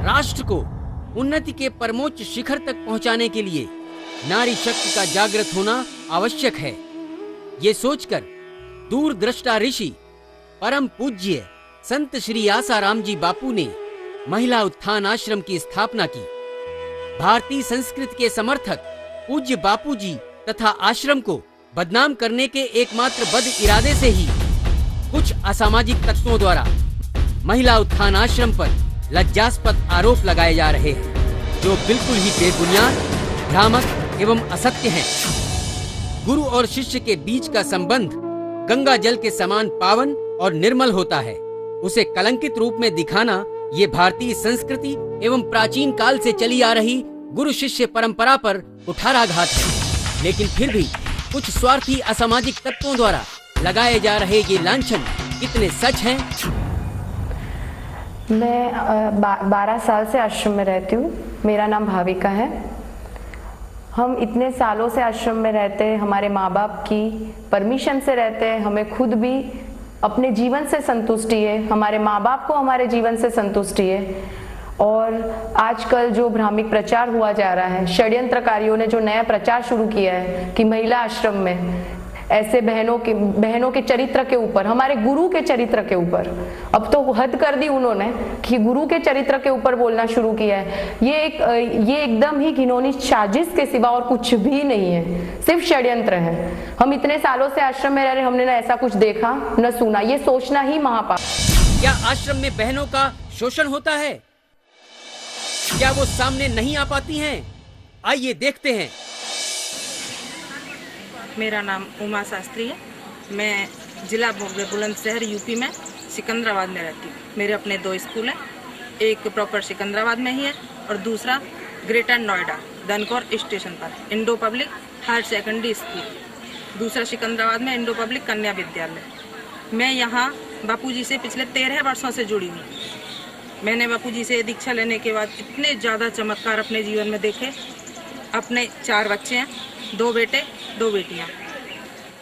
राष्ट्र को उन्नति के परमोच्च शिखर तक पहुंचाने के लिए नारी शक्ति का जागृत होना आवश्यक है। ये सोचकर दूरदृष्टा ऋषि परम पूज्य संत श्री आसाराम जी बापू ने महिला उत्थान आश्रम की स्थापना की। भारतीय संस्कृति के समर्थक पूज्य बापू जी तथा आश्रम को बदनाम करने के एकमात्र बद इरादे से ही कुछ असामाजिक तत्वों द्वारा महिला उत्थान आश्रम पर लज्जास्पद आरोप लगाए जा रहे हैं, जो बिल्कुल ही बेबुनियाद, भ्रामक एवं असत्य हैं। गुरु और शिष्य के बीच का संबंध गंगा जल के समान पावन और निर्मल होता है। उसे कलंकित रूप में दिखाना ये भारतीय संस्कृति एवं प्राचीन काल से चली आ रही गुरु शिष्य परंपरा पर कुठाराघात है। लेकिन फिर भी कुछ स्वार्थी असामाजिक तत्वों द्वारा लगाए जा रहे ये लांछन कितने सच हैं? मैं 12 साल से आश्रम में रहती हूँ। मेरा नाम भाविका है। हम इतने सालों से आश्रम में रहते हैं, हमारे माँ बाप की परमिशन से रहते हैं। हमें खुद भी अपने जीवन से संतुष्टि है, हमारे माँ बाप को हमारे जीवन से संतुष्टि है। और आजकल जो भ्रामिक प्रचार हुआ जा रहा है, षड्यंत्रकारियों ने जो नया प्रचार शुरू किया है कि महिला आश्रम में ऐसे बहनों के चरित्र के ऊपर, हमारे गुरु के चरित्र के ऊपर, अब तो हद कर दी उन्होंने कि गुरु के चरित्र के ऊपर बोलना शुरू किया है। ये एकदम ही घिनौनी साजिश के सिवा और कुछ भी नहीं है, सिर्फ षड्यंत्र है। हम इतने सालों से आश्रम में रह रहे, हमने ना ऐसा कुछ देखा न सुना। ये सोचना ही महापाप। क्या आश्रम में बहनों का शोषण होता है? क्या वो सामने नहीं आ पाती हैं? आइए देखते हैं। मेरा नाम उमा शास्त्री है। मैं जिला बुलंदशहर यूपी में सिकंदराबाद में रहती हूँ। मेरे अपने 2 स्कूल हैं, एक प्रॉपर सिकंदराबाद में ही है और दूसरा ग्रेटर नोएडा धनकौर स्टेशन पर Indo public higher secondary school, दूसरा सिकंदराबाद में इंडो पब्लिक कन्या विद्यालय। मैं यहाँ बापूजी से पिछले 13 वर्षों से जुड़ी हुई। मैंने बापूजी से दीक्षा लेने के बाद इतने ज़्यादा चमत्कार अपने जीवन में देखे। अपने 4 बच्चे हैं, 2 बेटे 2 बेटियां।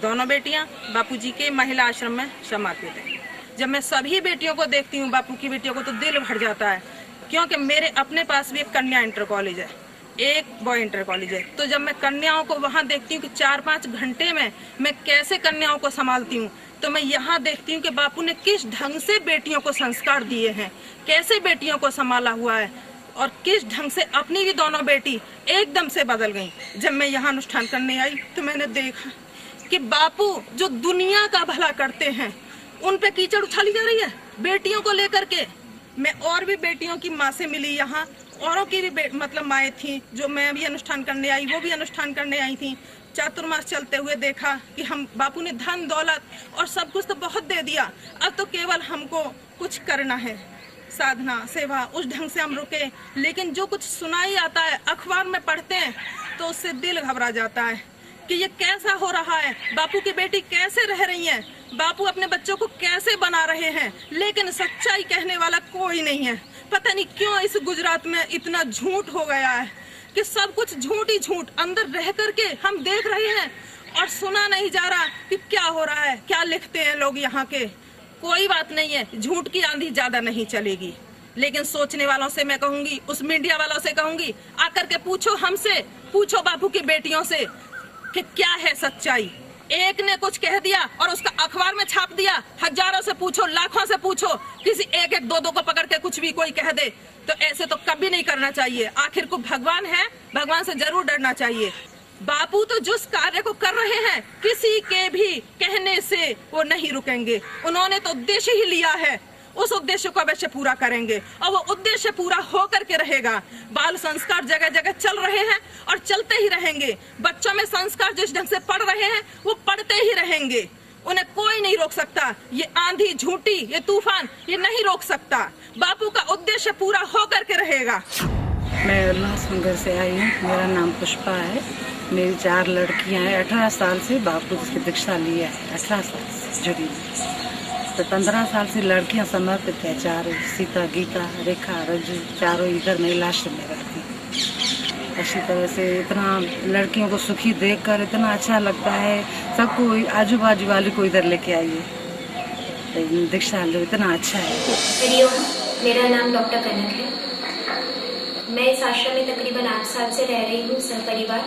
दोनों बेटियां बापूजी के महिला आश्रम में समर्पित हैं। जब मैं सभी बेटियों को देखती हूँ, बापू की बेटियों को, तो दिल भर जाता है, क्योंकि मेरे अपने पास भी एक कन्या इंटर कॉलेज है, एक बॉय इंटर कॉलेज है। तो जब मैं कन्याओं को वहाँ देखती हूँ कि 4-5 घंटे में मैं कैसे कन्याओं को संभालती हूँ, तो मैं यहाँ देखती हूँ कि बापू ने किस ढंग से बेटियों को संस्कार दिए हैं, कैसे बेटियों को संभाला हुआ है और किस ढंग से अपनी भी दोनों बेटी एकदम से बदल गई। जब मैं यहाँ अनुष्ठान करने आई तो मैंने देखा कि बापू जो दुनिया का भला करते हैं, उन पे कीचड़ उछाली जा रही है बेटियों को लेकर के। मैं और भी बेटियों की माँ से मिली, यहाँ औरों की भी मतलब माएँ थी जो मैं भी अनुष्ठान करने आई, वो भी अनुष्ठान करने आई थी। चातुर्मास चलते हुए देखा कि हम बापू ने धन दौलत और सब कुछ तो बहुत दे दिया, अब तो केवल हमको कुछ करना है, साधना सेवा, उस ढंग से हम रुके। लेकिन जो कुछ सुनाई आता है, अखबार में पढ़ते हैं, तो उससे दिल घबरा जाता है कि ये कैसा हो रहा है, बापू की बेटी कैसे रह रही है, बापू अपने बच्चों को कैसे बना रहे हैं। लेकिन सच्चाई कहने वाला कोई नहीं है। पता नहीं क्यों इस गुजरात में इतना झूठ हो गया है कि सब कुछ झूठ ही झूठ अंदर रह करके हम देख रहे हैं और सुना नहीं जा रहा कि क्या हो रहा है, क्या लिखते हैं लोग यहाँ के। कोई बात नहीं है, झूठ की आंधी ज्यादा नहीं चलेगी। लेकिन सोचने वालों से मैं कहूंगी, उस मीडिया वालों से कहूंगी, आकर के पूछो, हमसे पूछो बापू की बेटियों से कि क्या है सच्चाई। एक ने कुछ कह दिया और उसका अखबार में छाप दिया, हजारों से पूछो, लाखों से पूछो, किसी एक 2 को पकड़ के कुछ भी कोई कह दे, तो ऐसे तो कभी नहीं करना चाहिए। आखिर को भगवान है, भगवान से जरूर डरना चाहिए। बापू तो जिस कार्य को कर रहे हैं, किसी के भी कहने से वो नहीं रुकेंगे। उन्होंने तो उद्देश्य ही लिया है, उस उद्देश्य को अवश्य पूरा करेंगे और वो उद्देश्य पूरा होकर के रहेगा। बाल संस्कार जगह जगह चल रहे हैं और चलते ही रहेंगे। बच्चों में संस्कार जिस ढंग से पढ़ रहे हैं वो पढ़ते ही रहेंगे, उन्हें कोई नहीं रोक सकता। ये आंधी, झूठी, ये तूफान, ये नहीं रोक सकता। बापू का उद्देश्य पूरा होकर के रहेगा। मैं उल्लासनगर से आई हूँ। मेरा नाम पुष्पा है। मेरी 4 लड़कियाँ हैं। 18 साल से बापू की दीक्षा ली है, 18 साल से जुड़ी। तो 15 साल से लड़कियां समर्पित है, 4 सीता, गीता, रेखा, रजू, 4 इधर महिला आश्रम में रहती हैं। अच्छी तरह से इतना लड़कियों को सुखी देखकर इतना अच्छा लगता है। सबको आजू बाजू वाले को इधर लेके आइए, दीक्षा लो, इतना अच्छा है। मेरा नाम डॉक्टर कनक है। मैं इस आश्रम में तकरीबन 8 साल से रह रही हूँ सहपरिवार।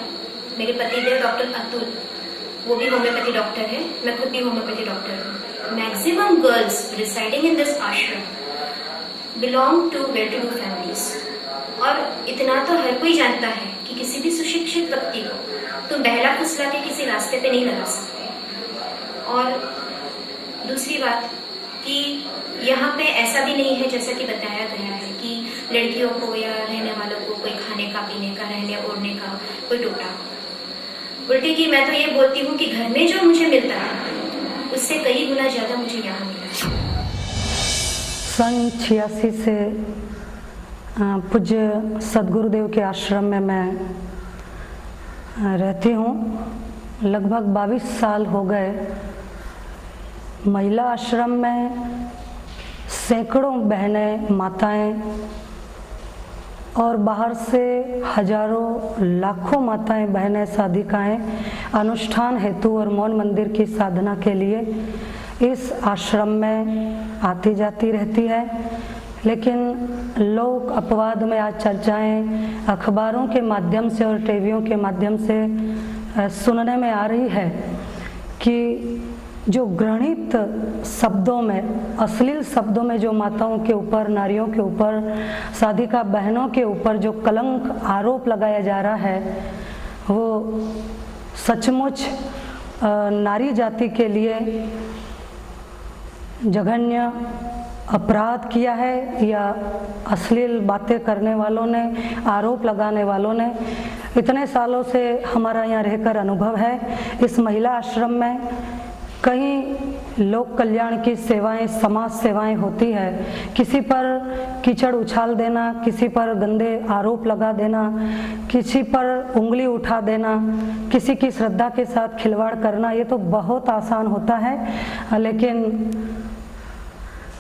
मेरे पतिदेव डॉक्टर अतुल, वो भी होम्योपैथी डॉक्टर है, मैं खुद भी होम्योपैथी डॉक्टर हूँ। Maximum girls residing in this ashram belong to well to do families. और इतना तो हर कोई जानता है कि किसी भी सुशिक्षित व्यक्ति को तुम बहला फुसला के किसी रास्ते पे नहीं लगा सकते। और दूसरी बात कि यहाँ पे ऐसा भी नहीं है जैसा कि बताया गया है कि लड़कियों को या रहने वालों को कोई खाने का, पीने का, रहने ओढ़ने का कोई टोटा। उल्टे की मैं तो ये बोलती हूँ कि घर में जो मुझे मिलता है उससे कई गुना ज़्यादा मुझे यहाँ मिला है। सन 86 से पूज्य सदगुरुदेव के आश्रम में मैं रहती हूँ। लगभग 22 साल हो गए। महिला आश्रम में सैकड़ों बहनें, माताएं और बाहर से हजारों लाखों माताएं, बहनें, साधिकाएं अनुष्ठान हेतु और मौन मंदिर की साधना के लिए इस आश्रम में आती जाती रहती है। लेकिन लोग अपवाद में आज चर्चाएं अखबारों के माध्यम से और टीवियों के माध्यम से सुनने में आ रही है कि जो घृणित शब्दों में, अश्लील शब्दों में जो माताओं के ऊपर, नारियों के ऊपर, साधिका बहनों के ऊपर जो कलंक आरोप लगाया जा रहा है, वो सचमुच नारी जाति के लिए जघन्य अपराध किया है या अश्लील बातें करने वालों ने, आरोप लगाने वालों ने। इतने सालों से हमारा यहाँ रहकर अनुभव है। इस महिला आश्रम में कहीं लोक कल्याण की सेवाएं, समाज सेवाएं होती है। किसी पर कीचड़ उछाल देना, किसी पर गंदे आरोप लगा देना, किसी पर उंगली उठा देना, किसी की श्रद्धा के साथ खिलवाड़ करना, ये तो बहुत आसान होता है। लेकिन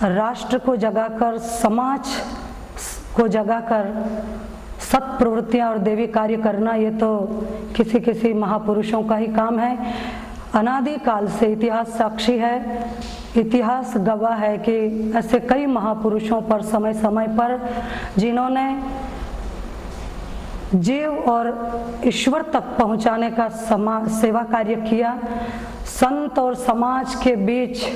राष्ट्र को जगाकर, समाज को जगाकर सत प्रवृत्तियां और देवी कार्य करना, ये तो किसी किसी महापुरुषों का ही काम है। अनादि काल से इतिहास साक्षी है, इतिहास गवाह है कि ऐसे कई महापुरुषों पर समय समय पर, जिन्होंने जीव और ईश्वर तक पहुंचाने का सेवा कार्य किया, संत और समाज के बीच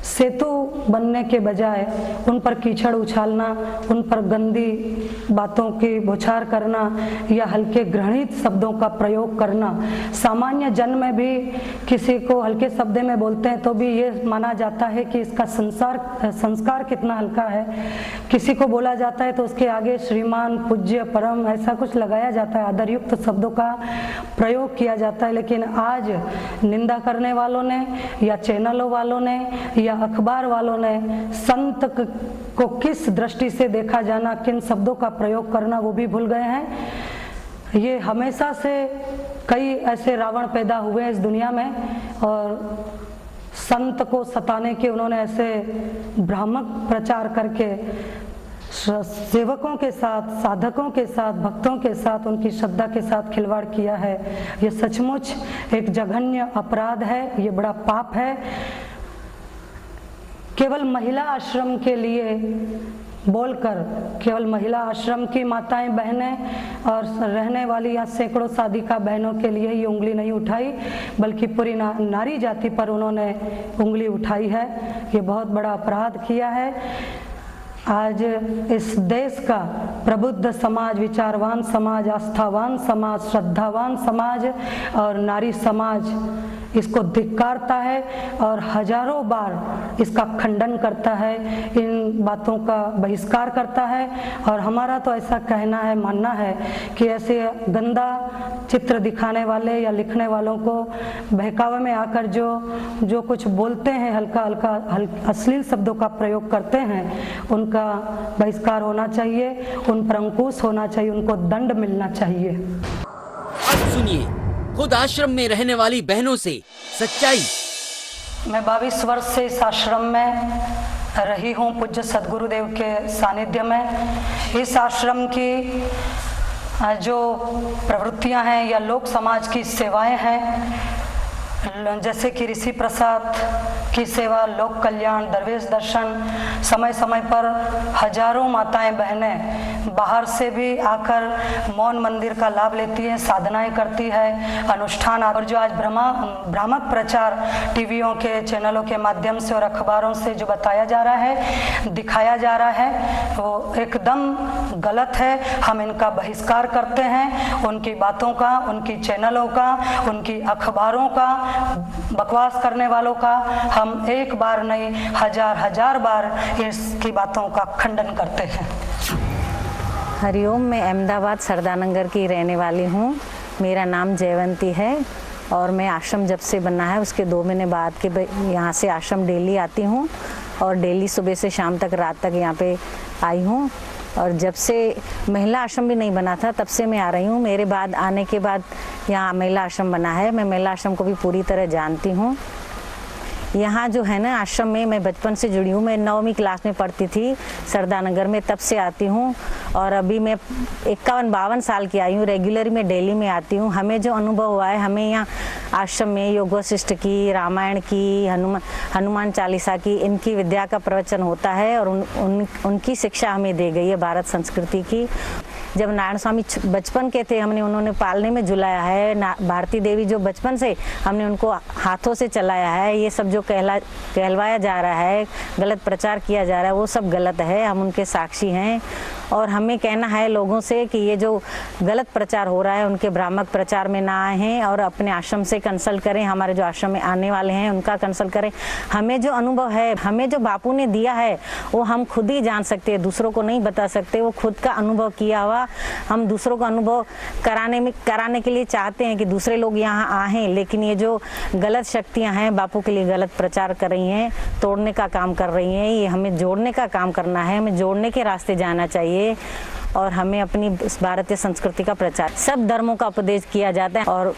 सेतु बनने के बजाय उन पर कीचड़ उछालना, उन पर गंदी बातों की बौछार करना या हल्के घृणित शब्दों का प्रयोग करना। सामान्य जन में भी किसी को हल्के शब्द में बोलते हैं तो भी ये माना जाता है कि इसका संस्कार कितना हल्का है। किसी को बोला जाता है तो उसके आगे श्रीमान, पूज्य, परम ऐसा कुछ लगाया जाता है, आदरयुक्त शब्दों का प्रयोग किया जाता है। लेकिन आज निंदा करने वालों ने या चैनलों वालों ने या अखबार वालों ने संत को किस दृष्टि से देखा जाना, किन शब्दों का प्रयोग करना, वो भी भूल गए हैं। ये हमेशा से कई ऐसे रावण पैदा हुए इस दुनिया में और संत को सताने के उन्होंने ऐसे भ्रामक प्रचार करके सेवकों के साथ, साधकों के साथ, भक्तों के साथ, उनकी श्रद्धा के साथ खिलवाड़ किया है। ये सचमुच एक जघन्य अपराध है, ये बड़ा पाप है। केवल महिला आश्रम के लिए बोलकर, केवल महिला आश्रम की माताएं, बहनें और रहने वाली या सैकड़ों साधिका बहनों के लिए ही उंगली नहीं उठाई, बल्कि पूरी नारी जाति पर उन्होंने उंगली उठाई है। ये बहुत बड़ा अपराध किया है। आज इस देश का प्रबुद्ध समाज, विचारवान समाज, आस्थावान समाज, श्रद्धावान समाज और नारी समाज इसको धिक्कारता है और हजारों बार इसका खंडन करता है, इन बातों का बहिष्कार करता है। और हमारा तो ऐसा कहना है, मानना है कि ऐसे गंदा चित्र दिखाने वाले या लिखने वालों को बहकावे में आकर जो कुछ बोलते हैं, हल्का अश्लील शब्दों का प्रयोग करते हैं, उनका बहिष्कार होना चाहिए, उन पर अंकुश होना चाहिए, उनको दंड मिलना चाहिए। अब सुनिए खुद आश्रम में रहने वाली बहनों से सच्चाई। मैं 22 वर्ष से इस आश्रम में रही हूँ, पूज्य सदगुरुदेव के सानिध्य में। इस आश्रम की जो प्रवृत्तियां हैं या लोक समाज की सेवाएं हैं, जैसे कि ऋषि प्रसाद की सेवा, लोक कल्याण, दरवेश दर्शन, समय समय पर हजारों माताएं, बहनें बाहर से भी आकर मौन मंदिर का लाभ लेती है, साधनाएं करती है, अनुष्ठान। और जो आज भ्रामक प्रचार टीवियों के चैनलों के माध्यम से और अखबारों से जो बताया जा रहा है, दिखाया जा रहा है, वो एकदम गलत है। हम इनका बहिष्कार करते हैं, उनकी बातों का, उनकी चैनलों का, उनकी अखबारों का, बकवास करने वालों का हम एक बार नहीं हजार बार इसकी बातों का खंडन करते हैं। हरिओम, मैं अहमदाबाद सरदानगर की रहने वाली हूँ। मेरा नाम जयवंती है और मैं आश्रम जब से बना है उसके 2 महीने बाद के यहाँ से आश्रम डेली आती हूँ और डेली सुबह से शाम तक, रात तक यहाँ पे आई हूँ। और जब से महिला आश्रम भी नहीं बना था तब से मैं आ रही हूँ। मेरे बाद आने के बाद यहाँ महिला आश्रम बना है। मैं महिला आश्रम को भी पूरी तरह जानती हूँ। यहाँ जो है ना आश्रम में मैं बचपन से जुड़ी हूँ। मैं 9वीं क्लास में पढ़ती थी सरदानगर में, तब से आती हूँ और अभी मैं 51-52 साल की आई हूँ। रेगुलर में डेली में आती हूँ। हमें जो अनुभव हुआ है, हमें यहाँ आश्रम में योग वशिष्ठ की, रामायण की, हनुमान चालीसा की, इनकी विद्या का प्रवचन होता है और उनकी शिक्षा हमें दी गई है भारत संस्कृति की। जब नारायण स्वामी बचपन के थे, उन्होंने पालने में झुलाया है। भारती देवी जो बचपन से हमने उनको हाथों से चलाया है। ये सब जो कहलवाया जा रहा है, गलत प्रचार किया जा रहा है, वो सब गलत है। हम उनके साक्षी हैं और हमें कहना है लोगों से कि ये जो गलत प्रचार हो रहा है उनके भ्रामक प्रचार में ना आए और अपने आश्रम से कंसल्ट करें। हमारे जो आश्रम में आने वाले हैं उनका कंसल्ट करें। हमें जो अनुभव है, हमें जो बापू ने दिया है, वो हम खुद ही जान सकते हैं, दूसरों को नहीं बता सकते। वो खुद का अनुभव किया हुआ हम दूसरों को अनुभव कराने के लिए चाहते हैं कि दूसरे लोग यहाँ आएँ, लेकिन ये जो गलत शक्तियाँ हैं बापू के लिए गलत प्रचार कर रही हैं, तोड़ने का काम कर रही हैं। ये हमें जोड़ने का काम करना है, हमें जोड़ने के रास्ते जाना चाहिए और हमें अपनी भारतीय संस्कृति का प्रचार, सब धर्मों का उपदेश किया जाता है और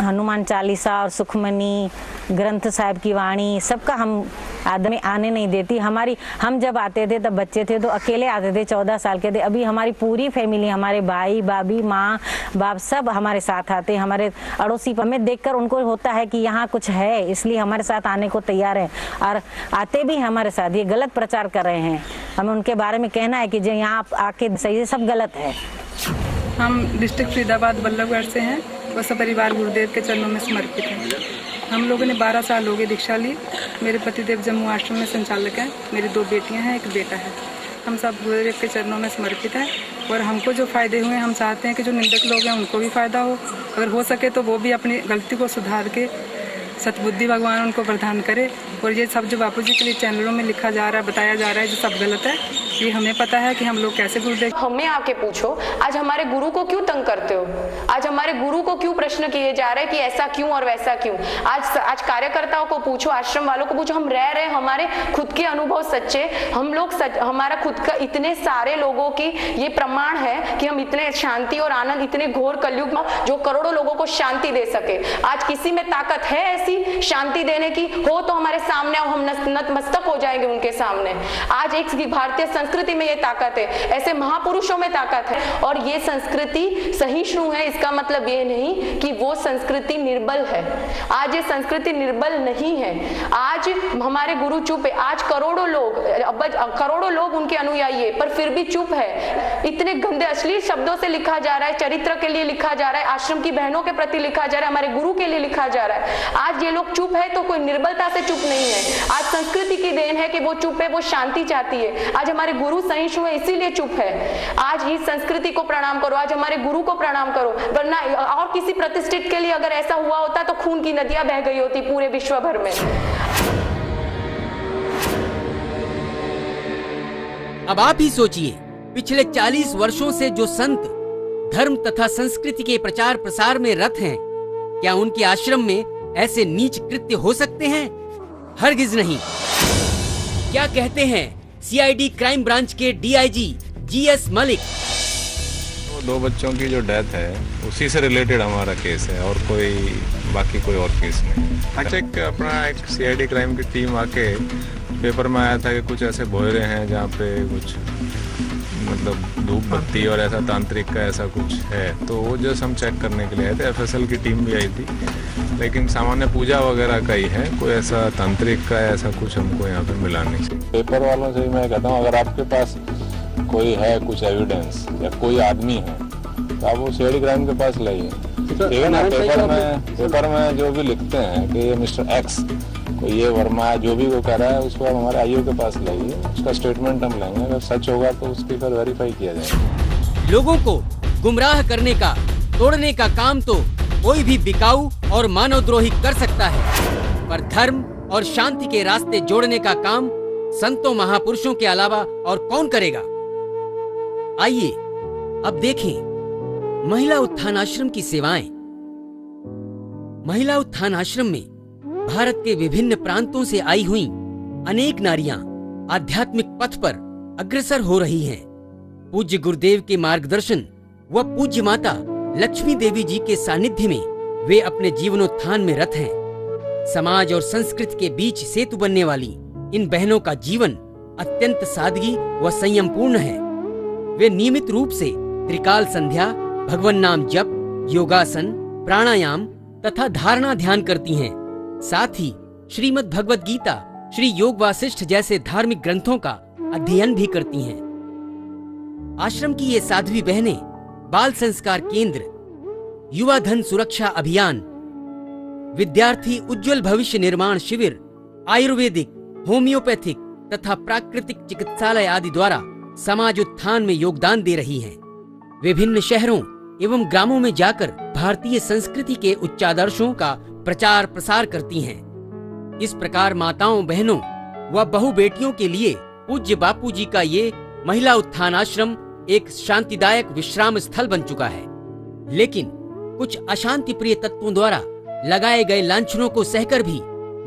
हनुमान चालीसा और सुखमनी ग्रंथ साहिब की वाणी सबका हम आदमी आने नहीं देती। हम जब आते थे तब बच्चे थे तो अकेले आते थे, 14 साल के थे। अभी हमारी पूरी फैमिली, हमारे भाई भाभी, माँ बाप सब हमारे साथ आते हैं। हमारे अड़ोसी हमें देखकर उनको होता है कि यहाँ कुछ है, इसलिए हमारे साथ आने को तैयार है और आते भी हमारे साथ। ये गलत प्रचार कर रहे हैं, हमें उनके बारे में कहना है कि जो यहाँ आके सही है, सब गलत है। हम डिस्ट्रिक्ट फरीदाबाद बल्लभगढ़ से हैं। वह सब परिवार गुरुदेव के चरणों में समर्पित है। हम लोगों ने 12 साल हो गए दीक्षा ली। मेरे पतिदेव जम्मू आश्रम में संचालक हैं। मेरी 2 बेटियां हैं, 1 बेटा है। हम सब गुरुदेव के चरणों में समर्पित हैं और हमको जो फ़ायदे हुए हम चाहते हैं कि जो निंदक लोग हैं उनको भी फ़ायदा हो। अगर हो सके तो वो भी अपनी गलती को सुधार के सतबुद्धि भगवान उनको प्रदान करे। और ये सब जो बापू जी के लिए चैनलों में लिखा जा रहा है, बताया जा रहा है, जो सब गलत है, ये हमें पता है कि हम लोग कैसे गुरुदेव। हमें आके पूछो, आज हमारे गुरु को क्यों तंग करते हो? आज हमारे गुरु को क्यों प्रश्न किए जा रहे हैं कि ऐसा क्यों और वैसा क्यों? आज कार्यकर्ताओं को पूछो, आश्रम वालों को पूछो। हम रह रहे, हमारे खुद के अनुभव सच्चे, हम लोग हमारा खुद का, इतने सारे लोगों की ये प्रमाण है कि हम इतने शांति और आनंद, इतने घोर कलयुग में जो करोड़ों लोगों को शांति दे सके। आज किसी में ताकत है ऐसी शांति देने की? हो तो हमारे सामने आओ, हम नतमस्तक हो जाएंगे उनके सामने। आज एक भारतीय संस्कृति में ये ताकत है, ऐसे महापुरुषों में ताकत है। और ये संस्कृति सहिष्णु है, इसका मतलब ये नहीं कि वो संस्कृति निर्बल है। आज ये संस्कृति निर्बल नहीं है। आज हमारे गुरु चुप है। आज करोड़ों लोग उनके अनुयायी है, पर फिर भी चुप है। इतने गंदे अश्लील शब्दों से लिखा जा रहा है, चरित्र के लिए लिखा जा रहा है, आश्रम की बहनों के प्रति लिखा जा रहा है, हमारे गुरु के लिए लिखा जा रहा है। आज ये लोग चुप है तो कोई निर्बलता से चुप नहीं है। आज संस्कृति की देन है कि वो चुप है, वो शांति चाहती है। आज हमारे गुरु सहिष्णु है, इसीलिए चुप है। आज इस संस्कृति को प्रणाम करो, आज हमारे गुरु को प्रणाम करो। वरना और किसी प्रतिष्ठित के लिए अगर ऐसा हुआ होता तो खून की नदियां बह गई होती पूरे विश्व भर में। अब आप ही सोचिए, पिछले 40 वर्षों से जो संत धर्म तथा संस्कृति के प्रचार प्रसार में रत हैं, क्या उनके आश्रम में ऐसे नीच कृत्य हो सकते हैं? हरगिज नहीं। क्या कहते हैं सीआईडी क्राइम ब्रांच के डीआईजी जीएस मलिक? 2 बच्चों की जो डेथ है उसी से रिलेटेड हमारा केस है और बाकी कोई और केस नहीं। एक सीआईडी क्राइम की टीम आके पेपर में आया था कि कुछ ऐसे बोहरे हैं जहाँ पे कुछ मतलब धूप बत्ती और ऐसा तांत्रिक का ऐसा कुछ है, तो वो जस्ट हम चेक करने के लिए आए थे। एफएसएल की टीम भी आई थी, लेकिन सामान्य पूजा वगैरह का ही है, कोई ऐसा तांत्रिक का ऐसा कुछ हमको यहाँ पे मिला नहीं। पेपर वालों से मैं कहता हूँ, अगर आपके पास कोई है कुछ एविडेंस या कोई आदमी है तो आप वो सीआईडी क्राइम के पास लाइए। ठीक है ना। पेपर में जो भी लिखते हैं कि ये मिस्टर एक्स कोई ये वर्मा जो भी वो कह रहा है उसको आप हमारे आईओ के पास लाइए, उसका स्टेटमेंट हम लेंगे, अगर सच होगा तो उसकी फिर वेरीफाई किया जाएगा। लोगों को गुमराह करने का, तोड़ने का काम तो कोई भी बिकाऊ और मानवद्रोही कर सकता है, पर धर्म और शांति के रास्ते जोड़ने का काम संतों महापुरुषों के अलावा और कौन करेगा। आइए अब देखें महिला उत्थान आश्रम की सेवाएं। महिला उत्थान आश्रम में भारत के विभिन्न प्रांतों से आई हुई अनेक नारियां आध्यात्मिक पथ पर अग्रसर हो रही हैं। पूज्य गुरुदेव के मार्गदर्शन व पूज्य माता लक्ष्मी देवी जी के सानिध्य में वे अपने जीवनोत्थान में रत हैं। समाज और संस्कृति के बीच सेतु बनने वाली इन बहनों का जीवन अत्यंत सादगी व संयमपूर्ण है। वे नियमित रूप से त्रिकाल संध्या, भगवन नाम जप, योगासन, प्राणायाम तथा धारणा ध्यान करती हैं। साथ ही श्रीमद् भगवद गीता, श्री योग वासिष्ठ जैसे धार्मिक ग्रंथों का अध्ययन भी करती हैं। आश्रम की ये साध्वी बहनें बाल संस्कार केंद्र, युवा धन सुरक्षा अभियान, विद्यार्थी उज्जवल भविष्य निर्माण शिविर, आयुर्वेदिक, होम्योपैथिक तथा प्राकृतिक चिकित्सालय आदि द्वारा समाज उत्थान में योगदान दे रही हैं। विभिन्न शहरों एवं ग्रामों में जाकर भारतीय संस्कृति के उच्चादर्शों का प्रचार प्रसार करती हैं। इस प्रकार माताओं, बहनों व बहु बेटियों के लिए पूज्य बापू जी का ये महिला उत्थान आश्रम एक शांतिदायक विश्राम स्थल बन चुका है। लेकिन कुछ अशांति प्रिय तत्वों द्वारा लगाए गए लांछनों को सहकर भी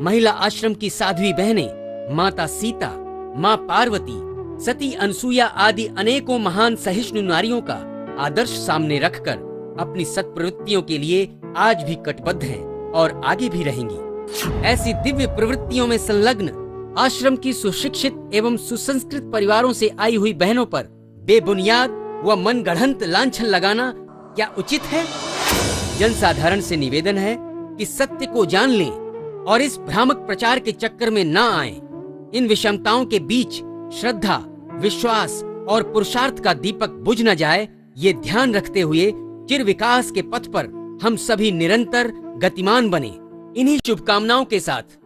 महिला आश्रम की साध्वी बहनें माता सीता, माँ पार्वती, सती अनसुईया आदि अनेकों महान सहिष्णु नारियों का आदर्श सामने रखकर अपनी सत्प्रवृत्तियों के लिए आज भी कटिबद्ध हैं और आगे भी रहेंगी। ऐसी दिव्य प्रवृत्तियों में संलग्न आश्रम की सुशिक्षित एवं सुसंस्कृत परिवारों से आई हुई बहनों पर बेबुनियाद व मनगढ़ंत लांछन लगाना क्या उचित है? जनसाधारण से निवेदन है कि सत्य को जान लें और इस भ्रामक प्रचार के चक्कर में ना आएं। इन विषमताओं के बीच श्रद्धा, विश्वास और पुरुषार्थ का दीपक बुझ न जाए, ये ध्यान रखते हुए चिर विकास के पथ पर हम सभी निरंतर गतिमान बने। इन्हीं शुभकामनाओं के साथ